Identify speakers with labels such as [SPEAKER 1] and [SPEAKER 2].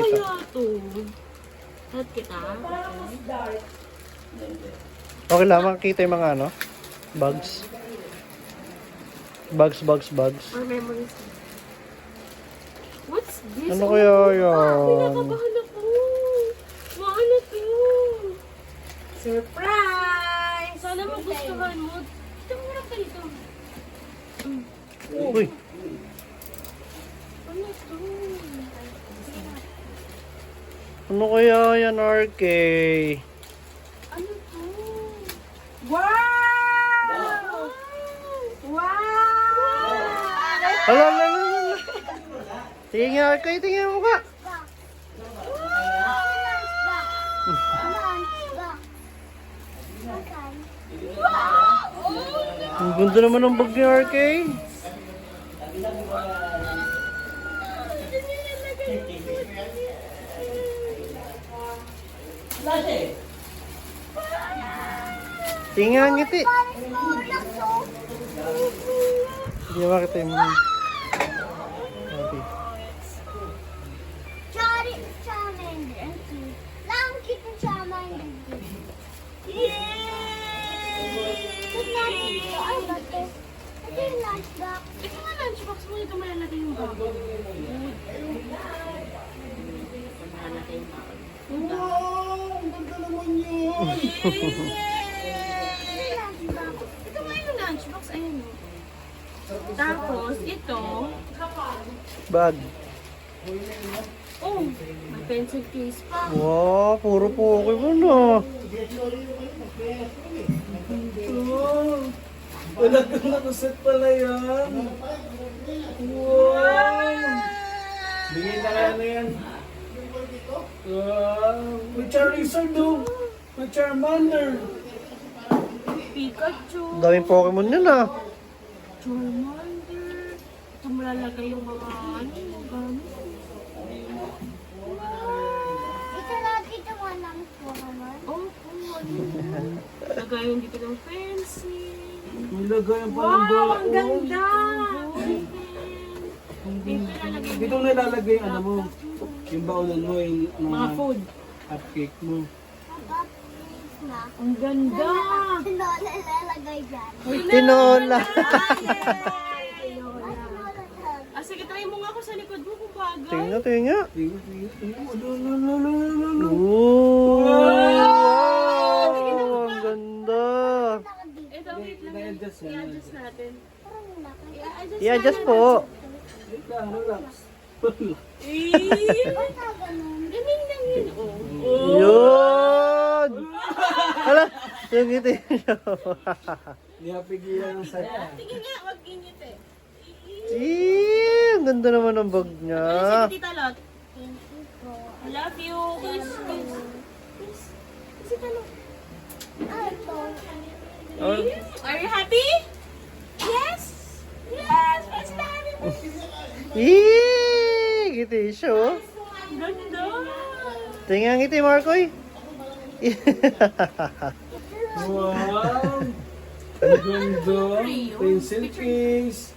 [SPEAKER 1] Kaya to. Lahat kita.
[SPEAKER 2] Okay lang, makikita yung mga ano? Bugs. Bugs.
[SPEAKER 1] Or memories. What's this?
[SPEAKER 2] Ano kaya yan?
[SPEAKER 1] Pinakabahan ako. Ano to?
[SPEAKER 3] Surprise!
[SPEAKER 1] Sana magustuhan mo. Ito mo lang dito.
[SPEAKER 2] Uy,
[SPEAKER 1] Ano to?
[SPEAKER 2] ano kaya yan, RK?
[SPEAKER 1] Ano to?
[SPEAKER 3] Wow! Wow!
[SPEAKER 2] Hala. Tingin nga, RK, tingin mo ka. Ang ganda naman ng bag ni RK. Tingin nga ngiti. Hindi makita yung... Okay.
[SPEAKER 4] Charmander. Lang kita Charmander. Ba't natin ito? Ay, ba't ito? Ito yung lunchbox.
[SPEAKER 1] Ito nga lunchbox mo. Ito malalagay yung bag. Malalagay yung bag.
[SPEAKER 3] Wow! Ang ganda naman yun!
[SPEAKER 4] Ito yung lunchbox.
[SPEAKER 1] Ito nga yung lunchbox. Ayan o. Tapos, ito.
[SPEAKER 2] Bag.
[SPEAKER 1] Oh, may pencil case pa.
[SPEAKER 2] Wow, puro Pokemon ah.
[SPEAKER 3] Wow! Wala ka nakaset pala yan! Wow! Bigay na kaya na yan. Wow! May Charizard do! May Charmander!
[SPEAKER 1] Pikachu.
[SPEAKER 2] Daming Pokemon yun ah.
[SPEAKER 1] Charmander. Ito malalagay yung mga ano, gamit.
[SPEAKER 4] Ito lagi ito walang Pokemon.
[SPEAKER 1] Oh, ano. Lagayan dito ng fancy.
[SPEAKER 3] May lagayan pa ng baon.
[SPEAKER 1] Ang ganda!
[SPEAKER 3] Dito nilalagay yung ano mo. Yung baonan mo, yung
[SPEAKER 1] Mga food.
[SPEAKER 3] cupcake mo.
[SPEAKER 4] Please na.
[SPEAKER 1] Ang ganda!
[SPEAKER 4] Tinola lalagay dyan.
[SPEAKER 2] Tinola.
[SPEAKER 1] Ah, sige, try mo nga ako sa likod mo kung bagay.
[SPEAKER 2] Tingnan.
[SPEAKER 3] Tingnan.
[SPEAKER 2] Wow! Ang ganda.
[SPEAKER 1] Ito, wait lang.
[SPEAKER 3] I-adjust yan.
[SPEAKER 1] I-adjust natin.
[SPEAKER 2] I-adjust po.
[SPEAKER 3] Wait lang, relax.
[SPEAKER 1] Galing lang yun. Oh.
[SPEAKER 2] Yun! Hala, yung ngiti niyo.
[SPEAKER 3] Hindi napigilan ng saya.
[SPEAKER 1] Sige nga, wag init eh.
[SPEAKER 2] Ang ganda naman ng bag niya.
[SPEAKER 1] Ano si Tita Lot?
[SPEAKER 4] Thank you po.
[SPEAKER 1] I love you. Kiss. Si Tita Lot.
[SPEAKER 4] Ito.
[SPEAKER 1] Are you happy? Yes! Yes! What's that?
[SPEAKER 2] Ngiti siya oh.
[SPEAKER 1] Ganda!
[SPEAKER 2] Tingnan ngiti, Markoy.
[SPEAKER 3] Wow! Ang ganda. Pencil case.